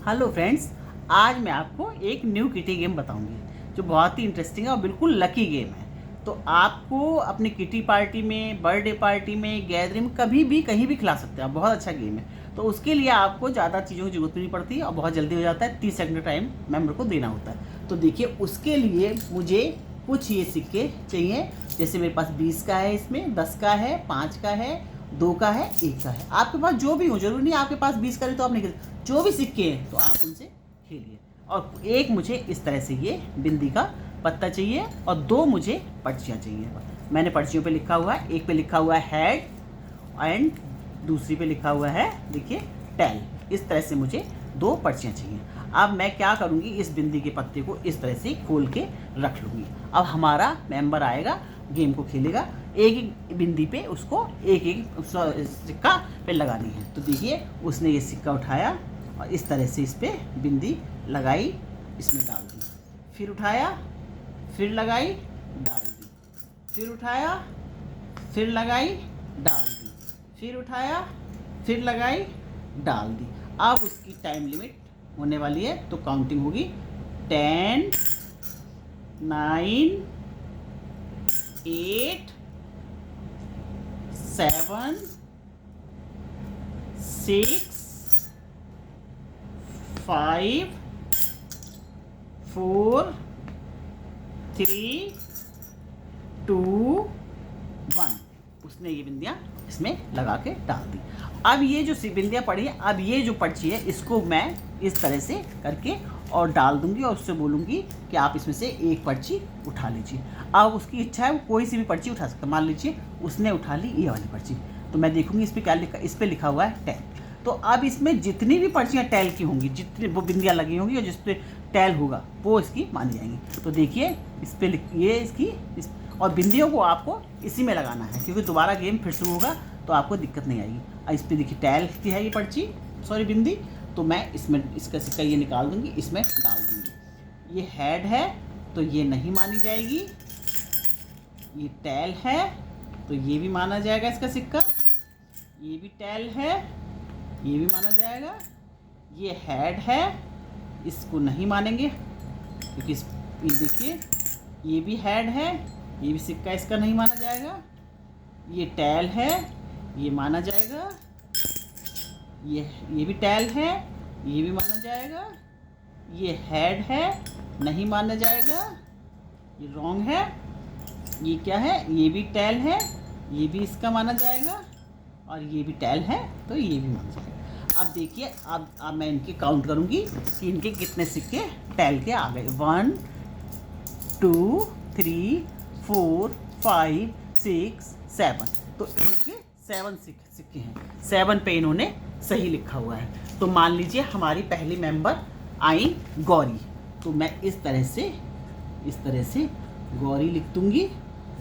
Hello friends, आज मैं आपको एक न्यू किटी गेम बताऊंगी जो बहुत ही इंटरेस्टिंग है और बिल्कुल लकी गेम है। तो आपको अपनी किटी पार्टी में, बर्थडे पार्टी में, गैदरिंग में कभी भी कहीं भी खिला सकते हैं। बहुत अच्छा गेम है। तो उसके लिए आपको ज़्यादा चीज़ों की जरूरत नहीं पड़ती और बहुत जल्दी हो जाता है। 30 सेकंड का टाइम मेम्बर को देना होता है। तो देखिए, उसके लिए मुझे कुछ ये सिक्के चाहिए। जैसे मेरे पास 20 का है, इसमें 10 का है, 5 का है, 2 का है, 1 का है। आपके पास जो भी हो, जरूरी नहीं आपके पास 20 का है तो आप नहीं, जो भी सिक्के हैं तो आप उनसे खेलिए। और एक मुझे इस तरह से ये बिंदी का पत्ता चाहिए और 2 मुझे पर्चियाँ चाहिए। मैंने पर्चियों पे लिखा हुआ है, एक पे लिखा हुआ है हेड एंड दूसरी पे लिखा हुआ है, देखिए, टेल। इस तरह से मुझे 2 पर्चियाँ चाहिए। अब मैं क्या करूँगी, इस बिंदी के पत्ते को इस तरह से खोल के रख लूँगी। अब हमारा मेंबर आएगा, गेम को खेलेगा। एक एक बिंदी पे उसको एक एक सिक्का पे लगानी है। तो देखिए, उसने ये सिक्का उठाया और इस तरह से इस पे बिंदी लगाई, इसमें डाल दी, फिर उठाया, फिर लगाई, डाल दी, फिर उठाया, फिर लगाई, डाल दी, फिर उठाया, फिर लगाई, डाल दी। अब उसकी टाइम लिमिट होने वाली है, तो काउंटिंग होगी 10, 9, 8, 7, 6, 5, 4, 3, 2, 1। उसने ये बिंदियाँ इसमें लगा के डाल दी। अब ये जो बिंदियाँ पड़ी है, अब ये जो पर्ची है इसको मैं इस तरह से करके और डाल दूंगी और उससे बोलूँगी कि आप इसमें से एक पर्ची उठा लीजिए। अब उसकी इच्छा है, वो कोई सी भी पर्ची उठा सकता है। मान लीजिए उसने उठा ली ये वाली पर्ची, तो मैं देखूंगी इस पर क्या लिखा, इस पर लिखा हुआ है टेल। तो अब इसमें जितनी भी पर्चियाँ टेल की होंगी, जितनी वो बिंदियाँ लगी होंगी और जिस पे टेल होगा वो इसकी मानी जाएंगी। तो देखिए, इस पे ये इसकी और बिंदियों को आपको इसी में लगाना है, क्योंकि दोबारा गेम फिर शुरू होगा तो आपको दिक्कत नहीं आएगी। और इस पर देखिए टेल की है ये पर्ची, सॉरी बिंदी। तो मैं इसमें इसका सिक्का ये निकाल दूंगी, इसमें डाल दूंगी। ये हेड है तो ये नहीं मानी जाएगी। ये टेल है तो ये भी माना जाएगा इसका सिक्का। ये भी टेल है, ये भी माना जाएगा। ये हेड है, इसको नहीं मानेंगे क्योंकि ये देखिए, ये भी हेड है, ये भी सिक्का इसका नहीं माना जाएगा। ये टेल है, ये माना जाएगा। ये भी टेल है, ये भी माना जाएगा। ये हेड है, नहीं माना जाएगा, ये रॉन्ग है। ये क्या है, ये भी टेल है, ये भी इसका माना जाएगा। और ये भी टेल है तो ये भी माना जाएगा। अब देखिए, अब मैं इनकी काउंट करूँगी कि इनके कितने सिक्के टेल के आ गए। 1, 2, 3, 4, 5, 6, 7। तो इनके 7 सिक्के हैं। 7 पे इन्होंने सही लिखा हुआ है। तो मान लीजिए हमारी पहली मेंबर आई गौरी। तो मैं इस तरह से गौरी लिख दूंगी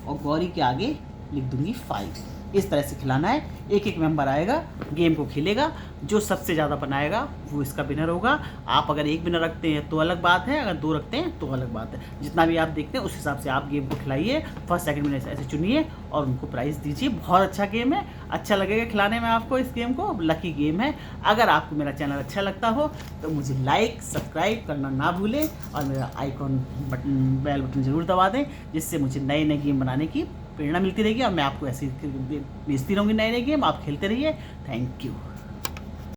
और गौरी के आगे लिख दूंगी 5। इस तरह से खिलाना है। एक एक मेंबर आएगा, गेम को खेलेगा। जो सबसे ज़्यादा बनाएगा वो इसका विनर होगा। आप अगर एक विनर रखते हैं तो अलग बात है, अगर 2 रखते हैं तो अलग बात है। जितना भी आप देखते हैं उस हिसाब से आप गेम को खिलाइए। फर्स्ट सेकंड विनर ऐसे चुनिए और उनको प्राइज़ दीजिए। बहुत अच्छा गेम है, अच्छा लगेगा खिलाने में आपको इस गेम को। लकी गेम है। अगर आपको मेरा चैनल अच्छा लगता हो तो मुझे लाइक, सब्सक्राइब करना ना भूलें और मेरा आइकॉन बटन, बेल बटन ज़रूर दबा दें, जिससे मुझे नए नए गेम बनाने की प्रेरणा मिलती रहेगी और मैं आपको ऐसे भेजती रहूँगी नए नए गेम। आप खेलते रहिए। Thank you.